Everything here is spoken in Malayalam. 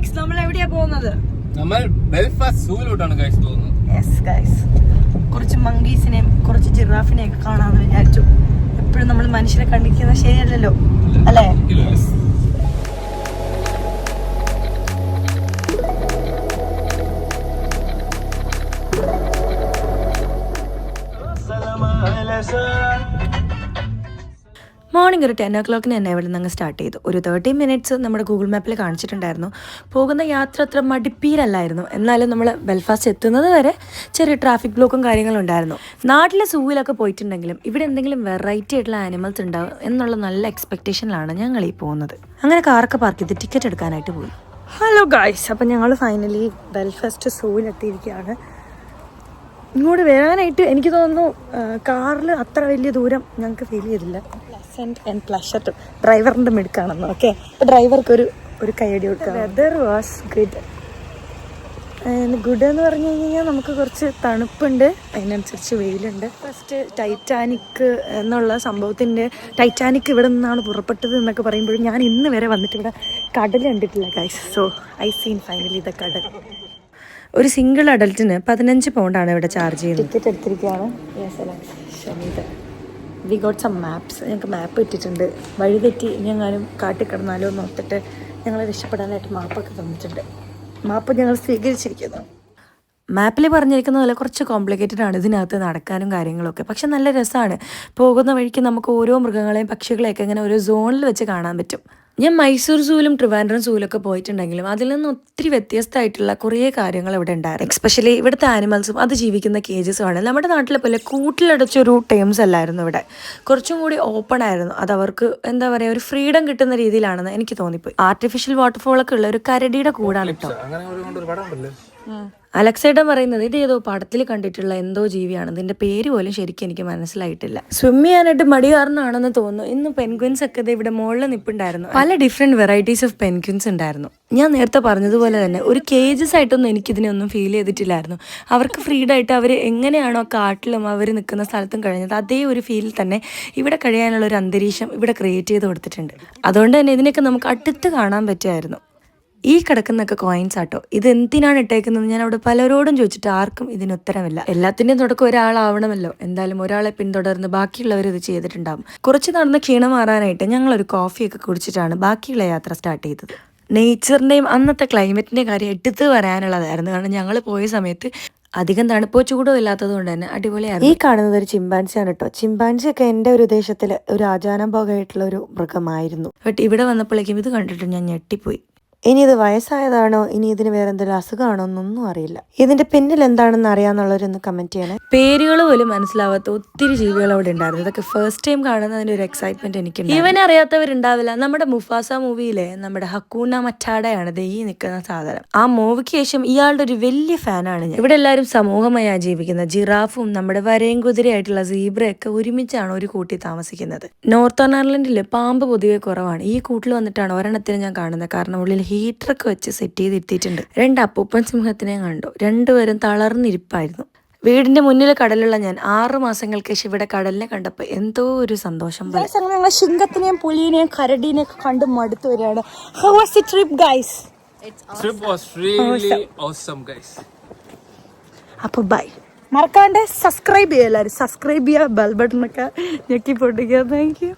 നെക്സ്റ്റ് നമ്മൾ എവിടെയാ പോകുന്നത്? നമ്മൾ ബെൽഫാസ്റ്റ് സൂവിലോട്ടാണ് ഗൈസ് പോകുന്നത്. യെസ് ഗൈസ്, കുറച്ച് മങ്കീസിനെയും കുറച്ച് ജിറാഫിനെയും ഒക്കെ കാണാമെന്ന് വിചാരിച്ചു. എപ്പോഴും നമ്മൾ മനുഷ്യരെ കണ്ടിരിക്കുന്നത് ശരിയല്ലല്ലോ അല്ലേ? മോർണിംഗ് ഒരു 10 o'clock തന്നെ ഇവിടെ നിന്ന് സ്റ്റാർട്ട് ചെയ്തു. ഒരു 30 minutes നമ്മുടെ ഗൂഗിൾ മാപ്പിൽ കാണിച്ചിട്ടുണ്ടായിരുന്നു. പോകുന്ന യാത്ര അത്ര മടിപ്പീരല്ലായിരുന്നു. എന്നാലും നമ്മൾ ബെൽഫാസ്റ്റ് എത്തുന്നത് വരെ ചെറിയ ട്രാഫിക് ബ്ലോക്കും കാര്യങ്ങളും ഉണ്ടായിരുന്നു. നാട്ടിലെ സൂവിലൊക്കെ പോയിട്ടുണ്ടെങ്കിലും ഇവിടെ എന്തെങ്കിലും വെറൈറ്റി ആയിട്ടുള്ള ആനിമൽസ് ഉണ്ടാവും എന്നുള്ള നല്ല എക്സ്പെക്റ്റേഷനിലാണ് ഞങ്ങൾ ഈ പോകുന്നത്. അങ്ങനെ കാറൊക്കെ പാർക്ക് ചെയ്ത് ടിക്കറ്റ് എടുക്കാനായിട്ട് പോയി. ഹലോ ഗായ്സ്, അപ്പം ഞങ്ങൾ ഫൈനലി ബെൽഫാസ്റ്റ് സൂവിലെത്തിയിരിക്കുകയാണ്. ഇങ്ങോട്ട് വരാനായിട്ട് എനിക്ക് തോന്നുന്നു കാറിൽ അത്ര വലിയ ദൂരം ഞങ്ങൾക്ക് ഫീൽ ചെയ്തില്ല. പ്ലസന്റ് ആൻഡ് പ്ലഷർ ടു ഡ്രൈവറിൻ്റെ മിടുക്കാണെന്ന്. ഓക്കെ, ഡ്രൈവർക്ക് ഒരു കൈയടി കൊടുക്കുക. Weather was good. ഗുഡ് എന്ന് പറഞ്ഞു കഴിഞ്ഞാൽ നമുക്ക് കുറച്ച് തണുപ്പുണ്ട്, അതിനനുസരിച്ച് വെയിലുണ്ട്. ഫസ്റ്റ് ടൈറ്റാനിക് എന്നുള്ള സംഭവത്തിൻ്റെ ടൈറ്റാനിക് ഇവിടെ നിന്നാണ് പുറപ്പെട്ടത് എന്നൊക്കെ പറയുമ്പോഴും ഞാൻ ഇന്ന് വരെ വന്നിട്ട് ഇവിടെ കടൽ കണ്ടിട്ടില്ല guys. So I seen finally the kadal. ഒരു സിംഗിൾ അഡൽറ്റിന് 15 pound ഇവിടെ ചാർജ് ചെയ്യുന്നത്. ടിക്കറ്റ് എടുത്തിരിക്കുകയാണ്. We got some maps. ഞങ്ങൾക്ക് മാപ്പ് ഇട്ടിട്ടുണ്ട്. വഴി തെറ്റി ഞങ്ങാനും കാട്ടിക്കിടന്നാലോ എന്ന് ഓർത്തിട്ട് ഞങ്ങൾ രക്ഷപ്പെടാനായിട്ട് മാപ്പൊക്കെ തന്നിട്ടുണ്ട്. മാപ്പ് ഞങ്ങൾ സ്വീകരിച്ചിരിക്കുന്നു. മാപ്പിൽ പറഞ്ഞിരിക്കുന്ന പോലെ കുറച്ച് കോംപ്ലിക്കേറ്റഡ് ആണ് ഇതിനകത്ത് നടക്കാനും കാര്യങ്ങളൊക്കെ. പക്ഷെ നല്ല രസമാണ്. പോകുന്ന വഴിക്ക് നമുക്ക് ഓരോ മൃഗങ്ങളെയും പക്ഷികളെയൊക്കെ ഇങ്ങനെ ഓരോ സോണിൽ വെച്ച് കാണാൻ പറ്റും. ഞാൻ മൈസൂർ സൂവിലും ട്രിവാൻഡ്രം സൂവിലൊക്കെ പോയിട്ടുണ്ടെങ്കിലും അതിൽ നിന്ന് ഒത്തിരി വ്യത്യസ്തമായിട്ടുള്ള കുറേ കാര്യങ്ങൾ ഇവിടെ ഉണ്ടായിരുന്നു. എക്സ്പെഷ്യലി ഇവിടുത്തെ ആനിമൽസും അത് ജീവിക്കുന്ന കേജസും ആണ്. നമ്മുടെ നാട്ടിലെ പോലെ കൂട്ടിലടച്ചൊരു ടേംസ് അല്ലായിരുന്നു ഇവിടെ. കുറച്ചും കൂടി ഓപ്പൺ ആയിരുന്നു. അത് അവർക്ക് എന്താ പറയുക, ഒരു ഫ്രീഡം കിട്ടുന്ന രീതിയിലാണെന്ന് എനിക്ക് തോന്നിപ്പോയി. ആർട്ടിഫിഷ്യൽ വാട്ടർഫോളൊക്കെ ഉള്ള ഒരു കരടിയുടെ കൂടാണ് കേട്ടോ. അലക്സേട്ടൻ പറയുന്നത് ഇത് ഏതോ പടത്തിൽ കണ്ടിട്ടുള്ള എന്തോ ജീവിയാണ്. ഇതിന്റെ പേര് പോലും ശരിക്കും എനിക്ക് മനസ്സിലായിട്ടില്ല. സ്വിം ചെയ്യാനായിട്ട് മടി കാരണമാണെന്ന് തോന്നുന്നു. ഇന്ന് പെൻഗ്വിൻസ് ഒക്കെ ഇവിടെ മുകളിൽ നിൽപ്പുണ്ടായിരുന്നു. പല ഡിഫറെന്റ് വെറൈറ്റീസ് ഓഫ് പെൻഗ്വിൻസ് ഉണ്ടായിരുന്നു. ഞാൻ നേരത്തെ പറഞ്ഞതുപോലെ തന്നെ ഒരു കേജസ് ആയിട്ടൊന്നും എനിക്കിതിനൊന്നും ഫീൽ ചെയ്തിട്ടില്ലായിരുന്നു. അവർക്ക് ഫ്രീഡം ആയിട്ട് അവർ എങ്ങനെയാണോ കാട്ടിലും അവർ നിൽക്കുന്ന സ്ഥലത്തും കഴിഞ്ഞത് അതേ ഒരു ഫീൽ തന്നെ ഇവിടെ കഴിയാനുള്ള ഒരു അന്തരീക്ഷം ഇവിടെ ക്രിയേറ്റ് ചെയ്ത് കൊടുത്തിട്ടുണ്ട്. അതുകൊണ്ട് തന്നെ ഇതിനൊക്കെ നമുക്ക് അടുത്ത് കാണാൻ പറ്റുമായിരുന്നു. ഈ കിടക്കുന്നൊക്കെ കോയിൻസ് ആട്ടോ. ഇത് എന്തിനാണ് ഇട്ടേക്കുന്നത് ഞാൻ അവിടെ പലരോടും ചോദിച്ചിട്ട് ആർക്കും ഇതിന് ഉത്തരമില്ല. എല്ലാത്തിൻ്റെയും തുടക്കം ഒരാളാവണമല്ലോ. എന്തായാലും ഒരാളെ പിന്തുടർന്ന് ബാക്കിയുള്ളവർ ഇത് ചെയ്തിട്ടുണ്ടാകും. കുറച്ച് നടന്ന് ക്ഷീണം മാറാനായിട്ട് ഞങ്ങളൊരു കോഫിയൊക്കെ കുടിച്ചിട്ടാണ് ബാക്കിയുള്ള യാത്ര സ്റ്റാർട്ട് ചെയ്തത്. നേച്ചറിൻ്റെയും അന്നത്തെ ക്ലൈമറ്റിൻ്റെയും കാര്യം എടുത്ത് വരാനുള്ളതായിരുന്നു. കാരണം ഞങ്ങൾ പോയ സമയത്ത് അധികം തണുപ്പോ ചൂടോ ഇല്ലാത്തത് കൊണ്ട് തന്നെ അടിപൊളിയായിരുന്നു. ഈ കാണുന്നത് ഒരു ചിമ്പാൻസിയാണ് കേട്ടോ. ചിമ്പാൻസി ഒക്കെ എൻ്റെ ഒരു ദേശത്തിൽ ഒരു ആചാരം പോകായിട്ടുള്ള ഒരു മൃഗമായിരുന്നു. ബട്ട് ഇവിടെ വന്നപ്പോഴേക്കും ഇത് കണ്ടിട്ട് ഞാൻ ഞെട്ടിപ്പോയി. ഇനി ഇത് വയസ്സായതാണോ, ഇനി ഇതിന് വേറെ എന്തെങ്കിലും അസുഖമാണോ എന്നൊന്നും അറിയില്ല. ഇതിന്റെ പിന്നിൽ എന്താണെന്ന് അറിയാന്നുള്ളവരൊന്ന് കമന്റ് ചെയ്യണേ. പേരുകൾ പോലും മനസ്സിലാവാത്ത ഒത്തിരി ജീവികൾ അവിടെ ഉണ്ടായിരുന്നു. ഇതൊക്കെ ഫസ്റ്റ് ടൈം കാണുന്നതിന്റെ ഒരു എക്സൈറ്റ്മെന്റ് എനിക്കുണ്ട്. ഇവനെ അറിയാത്തവരുണ്ടാവില്ല. നമ്മുടെ മുഫാസ മൂവിയിലെ നമ്മുടെ ഹക്കൂന മറ്റാടയാണ് ഈ നിൽക്കുന്ന സാധനം. ആ മൂവിക്ക് ശേഷം ഇയാളുടെ ഒരു വലിയ ഫാനാണ് ഞാൻ. ഇവിടെ എല്ലാവരും സമൂഹമായി ജീവിക്കുന്ന ജിറാഫും നമ്മുടെ വരയും കുതിരയായിട്ടുള്ള സീബ്രയൊക്കെ ഒരുമിച്ചാണ് ഒരു കൂട്ടി താമസിക്കുന്നത്. നോർത്തേൺ അയർലൻഡിൽ പാമ്പ് പൊതുവെ കുറവാണ്. ഈ കൂട്ടിൽ വന്നിട്ടാണ് ഒരെണ്ണത്തിന് ഞാൻ കാണുന്നത്. കാരണം ഉള്ളിൽ ഹീറ്ററൊക്കെ വെച്ച് സെറ്റ് ചെയ്തിരുത്തിയിട്ടുണ്ട്. 2 അപ്പൂപ്പൻ സിംഹത്തിനെ കണ്ടു. രണ്ടുപേരും തളർന്നിരിപ്പായിരുന്നു. വീടിന്റെ മുന്നിൽ കടലുള്ള ഞാൻ 6 മാസങ്ങൾക്ക് ശേഷം ഇവിടെ കടലിനെ കണ്ടപ്പോൾ എന്തോ ഒരു സന്തോഷം പോലെ. സിംഹത്തിനെയും പുലിനെയും കരടിനെയും കണ്ട് മടുത്തു വരികയാണ്. How was the trip, guys? Trip was really awesome, guys. അപ്പോൾ ബൈ. മറക്കാണ്ട് സബ്സ്ക്രൈബ് ചെയ്യുക. എല്ലാവരും സബ്സ്ക്രൈബ് ചെയ്യുക, ബെൽ ബട്ടണൊക്കെ ഞെക്കി പൊട്ടിക്കുക. Thank U.